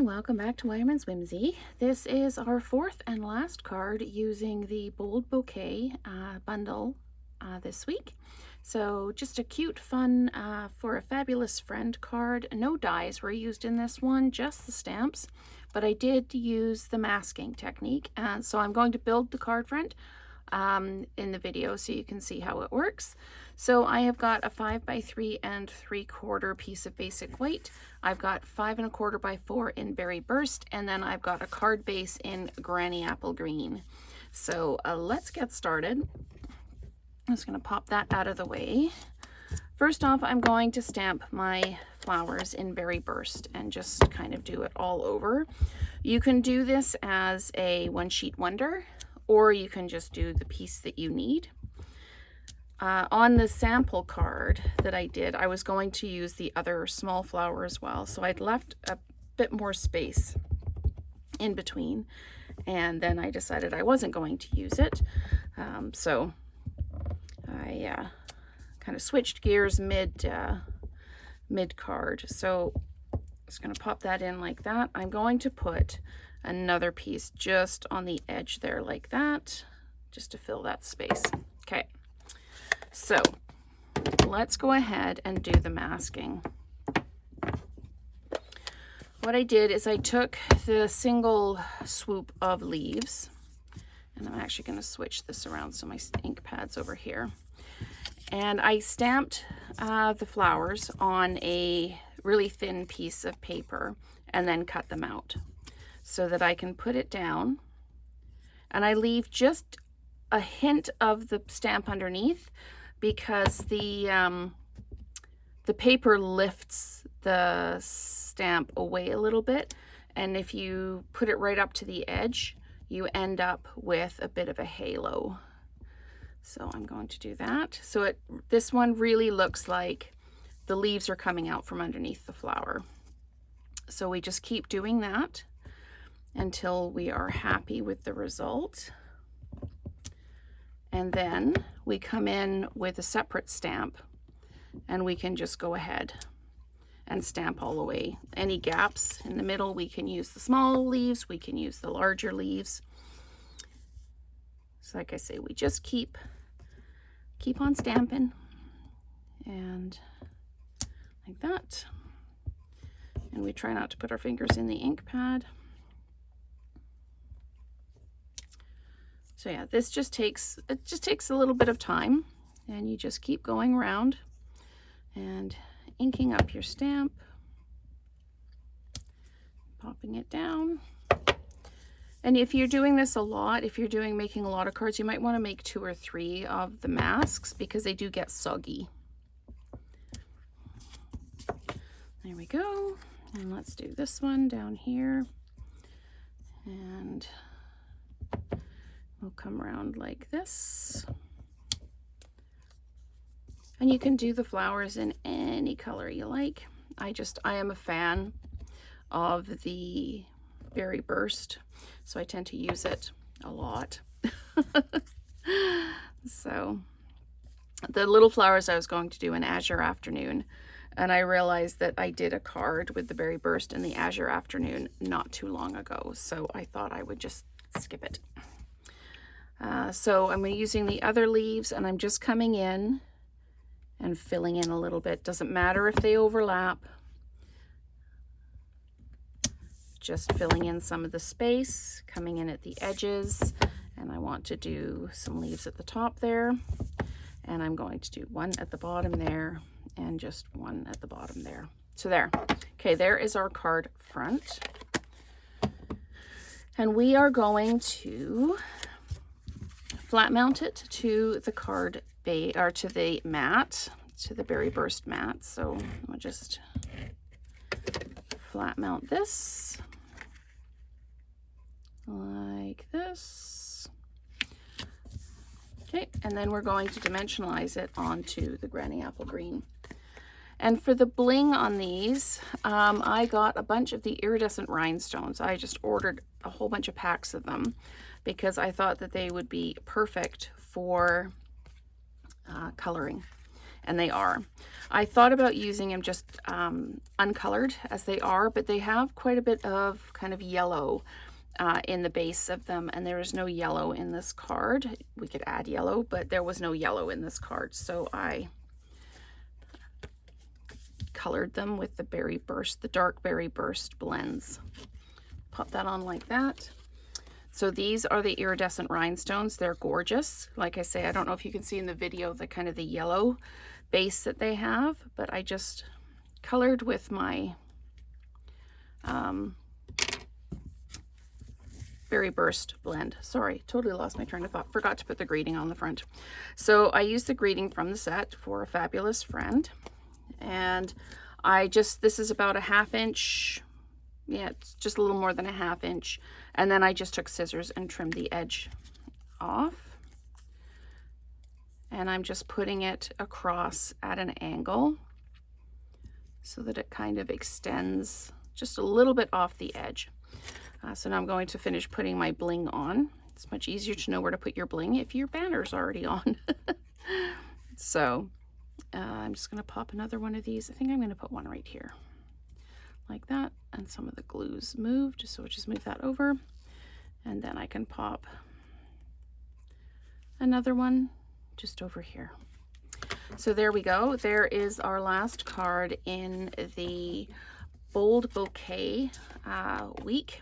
and welcome back to Wyman's Whimsy. This is our fourth and last card using the Bold Bouquet bundle this week. So just a cute, fun, for a fabulous friend card. No dies were used in this one, just the stamps, but I did use the masking technique. So I'm going to build the card front in the video so you can see how it works. So I have got a 5x3 3/4 piece of basic white. I've got 5 1/4 by 4 in berry burst, and then I've got a card base in granny apple green. So let's get started. I'm just going to pop that out of the way. First off, I'm going to stamp my flowers in berry burst and just kind of do it all over. You can do this as a one sheet wonder, or you can just do the piece that you need. On the sample card that I did, I was going to use the other small flower as well, so I'd left a bit more space in between, and then I decided I wasn't going to use it. So I kind of switched gears mid card. So I'm just going to pop that in like that. I'm going to put another piece just on the edge there like that, just to fill that space. Okay, so let's go ahead and do the masking. What I did is I took the single swoop of leaves, and I'm actually going to switch this around so my ink pad's over here, and I stamped the flowers on a really thin piece of paper and then cut them out so that I can put it down, and I leave just a hint of the stamp underneath because the paper lifts the stamp away a little bit, and if you put it right up to the edge, you end up with a bit of a halo. So I'm going to do that. So this one really looks like the leaves are coming out from underneath the flower. So we just keep doing that until we are happy with the result. And then we come in with a separate stamp, and we can just go ahead and stamp all the way. Any gaps in the middle, we can use the small leaves, we can use the larger leaves. So like I say, we just keep on stamping, and like that. And we try not to put our fingers in the ink pad. So yeah, this just takes a little bit of time, and you just keep going around and inking up your stamp, popping it down. And if you're doing this a lot, if you're making a lot of cards, you might want to make 2 or 3 of the masks because they do get soggy. There we go. And let's do this one down here. And we'll come around like this. And you can do the flowers in any color you like. I am a fan of the berry burst, so I tend to use it a lot. So the little flowers I was going to do an azure afternoon, and I realized that I did a card with the berry burst in the azure afternoon not too long ago, so I thought I would just skip it. So I'm using the other leaves, and I'm just coming in and filling in a little bit. Doesn't matter if they overlap. Just filling in some of the space, coming in at the edges, and I want to do some leaves at the top there, and I'm going to do one at the bottom there and just one at the bottom there. So there. Okay, there is our card front, and we are going to flat mount it to the card base, or to the mat, to the berry burst mat. So I'll just flat mount this like this. Okay, and then we're going to dimensionalize it onto the granny apple green. And for the bling on these, I got a bunch of the iridescent rhinestones. I just ordered a whole bunch of packs of them because I thought that they would be perfect for coloring. and they are. I thought about using them just uncolored as they are, but they have quite a bit of kind of yellow in the base of them, and there is no yellow in this card. We could add yellow, but there was no yellow in this card, so I colored them with the Berry Burst, the dark Berry Burst blends. Pop that on like that. So these are the iridescent rhinestones. They're gorgeous. Like I say, I don't know if you can see in the video the kind of the yellow base that they have, but I just colored with my Berry Burst blend. Sorry, totally lost my train of thought. Forgot to put the greeting on the front. So I used the greeting from the set, For a Fabulous Friend. And this is about a 1/2 inch. Yeah, it's just a little more than a 1/2 inch. And then I just took scissors and trimmed the edge off. And I'm just putting it across at an angle so that it kind of extends just a little bit off the edge. So now I'm going to finish putting my bling on. It's much easier to know where to put your bling if your banner's already on. So I'm just going to pop another one of these. I think I'm going to put one right here. Like that, and some of the glue's moved, so just move that over, and then I can pop another one just over here. So there we go. There is our last card in the Bold Bouquet week.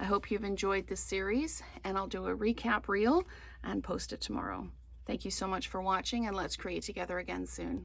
I hope you've enjoyed this series, and I'll do a recap reel and post it tomorrow. Thank you so much for watching, and let's create together again soon.